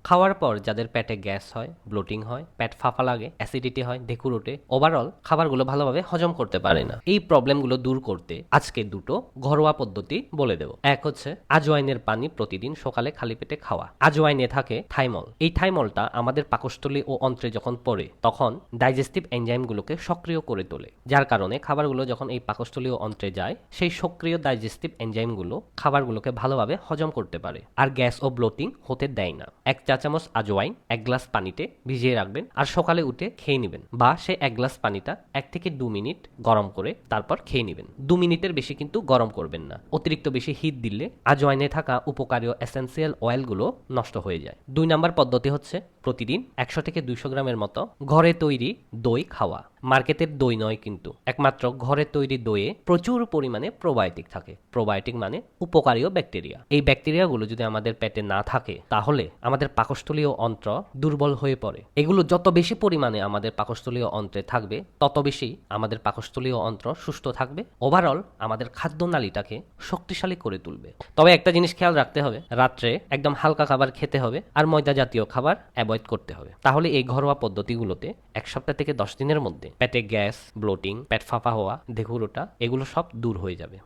খাওয়ার পর যাদের পেটে গ্যাস হয়, ব্লোটিং হয়, পেট ফাঁপা লাগে, অ্যাসিডিটি হয়, ঢেকুর ওঠে, ওভারঅল খাবারগুলো ভালোভাবে হজম করতে পারে না, এই প্রবলেমগুলো দূর করতে আজকে দুটো ঘরোয়া পদ্ধতি বলে দেব। এক হচ্ছে আজওয়াইনের পানি প্রতিদিন সকালে খালি পেটে খাওয়া। আজওয়াইনে থাকে থাইমল। এই থাইমলটা আমাদের পাকস্থলী ও অন্ত্রে যখন পড়ে তখন ডাইজেস্টিভ এনজাইমগুলোকে সক্রিয় করে তোলে, যার কারণে খাবারগুলো যখন এই পাকস্থলী ও অন্ত্রে যায় সেই সক্রিয় ডাইজেস্টিভ এনজাইমগুলো খাবারগুলোকে ভালোভাবে হজম করতে পারে আর গ্যাস ও ব্লোটিং হতে দেয় না। 1 চা চামচ আজওয়াইন 1 গ্লাস পানিতে ভিজিয়ে রাখবেন আর সকালে উঠে খেয়ে নেবেন, বা সে 1 গ্লাস পানিটা 1 থেকে 2 মিনিট গরম করে তারপর খেয়ে নেবেন। 2 মিনিটের বেশি কিন্তু গরম করবেন না, অতিরিক্ত বেশি হিট দিলে আজওয়াইনে থাকা উপকারী এসেন্সিয়াল অয়েলগুলো নষ্ট হয়ে যায়। 2 নম্বর পদ্ধতি হচ্ছে প্রতিদিন 100 থেকে 200 গ্রামের মতো ঘরে তৈরি দই খাওয়া। মার্কেটের দই নয় কিন্তু, একমাত্র ঘরে তৈরি দইয়ে প্রচুর পরিমাণে প্রোবায়োটিক থাকে। প্রোবায়োটিক মানে উপকারীয় ব্যাকটেরিয়া। এই ব্যাকটেরিয়াগুলো যদি আমাদের পেটে না থাকে তাহলে আমাদের পাকস্থলীয় অন্ত্র দুর্বল হয়ে পড়ে। এগুলো যত বেশি পরিমাণে আমাদের পাকস্থলীয় অন্ত্রে থাকবে তত বেশি আমাদের পাকস্থলীয় অন্ত্র সুস্থ থাকবে, ওভারঅল আমাদের খাদ্যনালীটাকে শক্তিশালী করে তুলবে। তবে একটা জিনিস খেয়াল রাখতে হবে, রাত্রে একদম হালকা খাবার খেতে হবে আর ময়দা জাতীয় খাবার অ্যাভয়েড করতে হবে। তাহলে এই ঘরোয়া পদ্ধতিগুলোতে 1 সপ্তাহ থেকে 10 দিনের মধ্যে পেটে গ্যাস, ব্লোটিং, পেট ফাঁপা হওয়া, ঢেকুর ওঠা এগুলো সব দূর হয়ে যাবে।